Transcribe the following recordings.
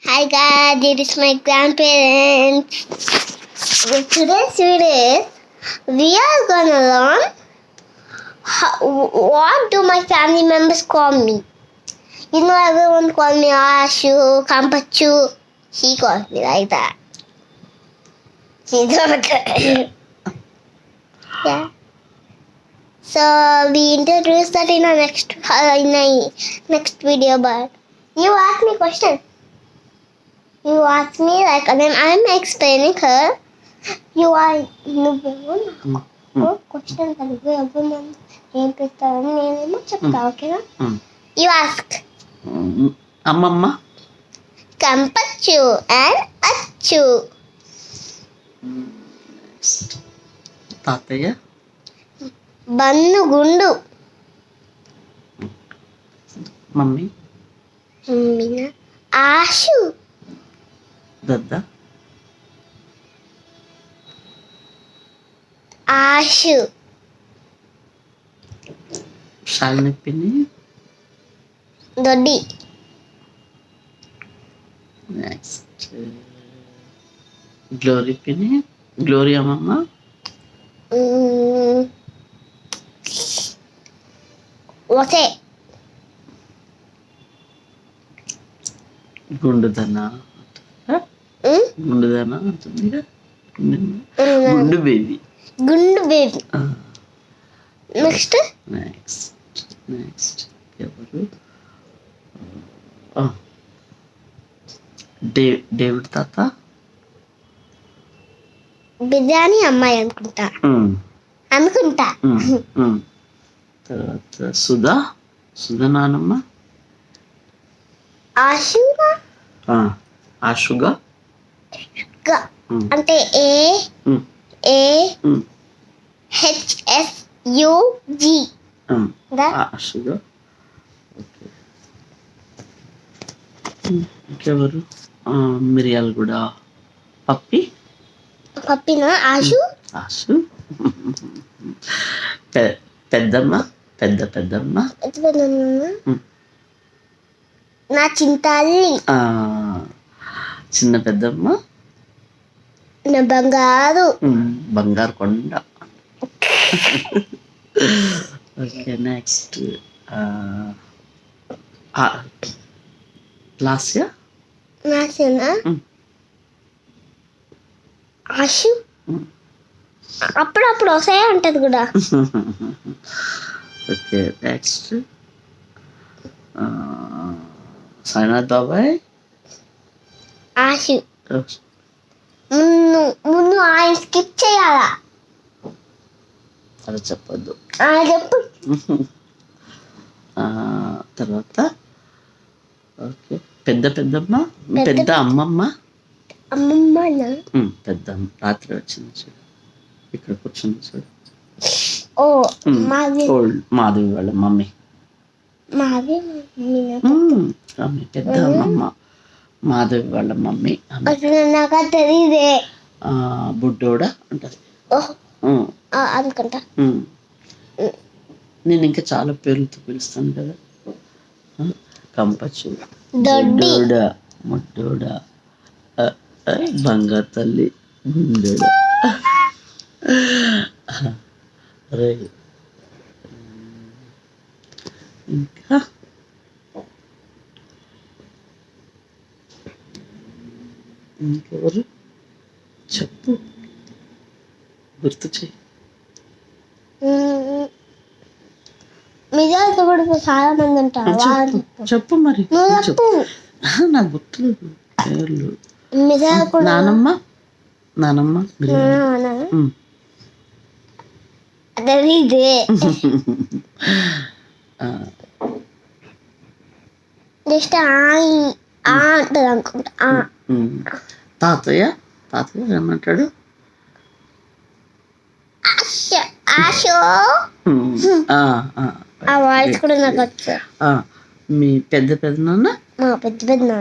Hi guys, it is my grandparents. In today's video, we are gonna learn what do my family members call me. You know, everyone call me Ashu, Kampachu. He calls me like that. He's not good. Yeah. So we introduce that in our next video. But you ask me question. You ask me like, and then I'm explaining her. You are question okay? You ask. Amma Kampachu and Achu. Tataya Bannu Gundu. Mummy Mina Ashu. Dada Ashu. Shalini Pini. Dodi. Next Glory Pini. Gloria Mama. What's it? Gundudana. Gundudana. Gundu baby. Gundu baby. Next. David Tata. Biryani అమ్మాయి అనుకుంటా. తర్వాత సుధా నానమ్మ. ఆశుగా అంటే AHSUG. ఆశుగా. Okay. ఇంకెవరు? మిరియాలు కూడా పప్పినా ఆశు పెద్దమ్మ నా చింతాలి చిన్న పెద్దమ్మ నా బంగారు కొండ. ఓకే. నెక్స్ట్ లాస్య ఆశు అప్పుడప్పుడు వస్తాయే ఉంటది కూడా. ఓకే. నెక్స్ట్ సాయినాథ్ బాబాయ్. ఆశు ముందు ఆయన స్కిప్ చేయాలా? అలా చెప్పద్దు. చెప్పు. తర్వాత ఓకే. పెద్దమ్మ పెద్ద అమ్మమ్మ. పెద్దమ్మ రాత్రి వచ్చింది చూడు, ఇక్కడ కూర్చుంది చూడు. మాధవి వాళ్ళ మమ్మీ. పెద్ద అమ్మమ్మ మాధవి వాళ్ళ మమ్మీ. తెలియదే. బుడ్డోడా అంటది అనుకుంటా. నేను ఇంకా చాలా పేర్లతో పిలుస్తాను కదా. కంపచ్చు, బుడ్డోడా, ముడ్డోడా, బంగారు తల్లి, గుండెడా. ఇంకా ఇంకెవరు చెప్పు, గుర్తు చెయ్యి. మిగతా కూడా చాలా మంది ఉంటారు. చెప్పు మరి. నాకు గుర్తులేదు పేర్లు. నానమ్మ తెలీదే. నెక్స్ట్ అంటది అనుకుంటా. తాతయ్య ఏమంటాడు? ఆశో. ఆ వాయిస్ కూడా నాకు వచ్చు. మీ పెద్దనాన్న. పెద్దనాన్న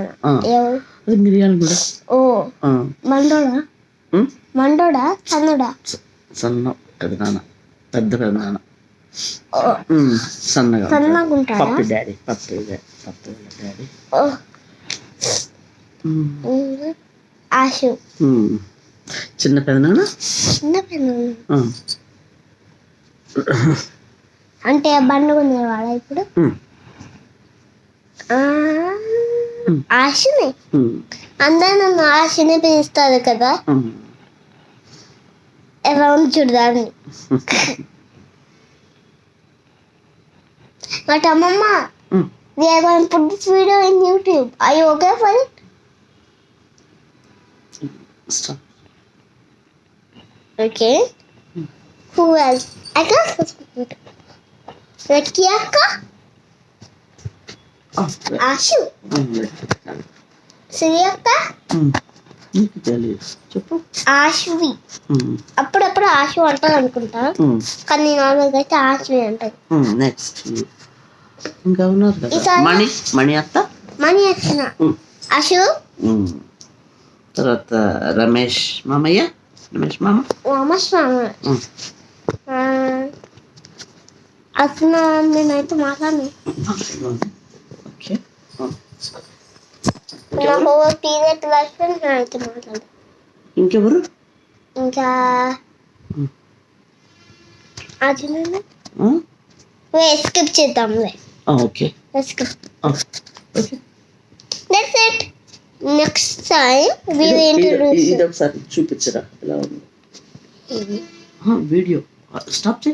అది మిరియాలు కూడా. మండోడా సన్న పెద్దనాన్న. సన్నగా ఉంటాడు. పప్పి డాడీ. ఆశు చిన్న పెదనాన్న చిన్న పెన్ను అంటే బండు ఉండేవాడా ఇప్పుడు ఆశనే అందరూ నన్ను ఆశనే పిలుస్తారు కదా ఎలా ఉంది చూడదాన్ని బట్ అమ్మమ్మ we are going to put this video in YouTube. Are you okay for it? Stop. Okay. Who else? I can't speak. Lucky Akka? Ashu? Sri Akka? నీకు తెలియదు చెప్పు. ఆశువి అప్పుడప్పుడు ఆశు అంటారు అనుకుంటా కానీ నార్మల్గా అయితే ఆశువి అంటారు. నెక్స్ట్ ఇంకా ఉన్నారు కదా మణి అత్త మణి వచ్చిన ఆశు తర్వాత రమేష్ మామ అసలు నేనైతే మాట్లాడను. ఓకే నాకు పీరియడ్ లైఫ్ నేనైతే మాట్లాడను. ఇంకెవరు ఇంకా అది స్కిప్ చేద్దాంలే. Okay skip. That's it. Next time we will introduce. ఇది ఒకసారి చూపించరా ఎలా ఉంది వీడియో. స్టాప్.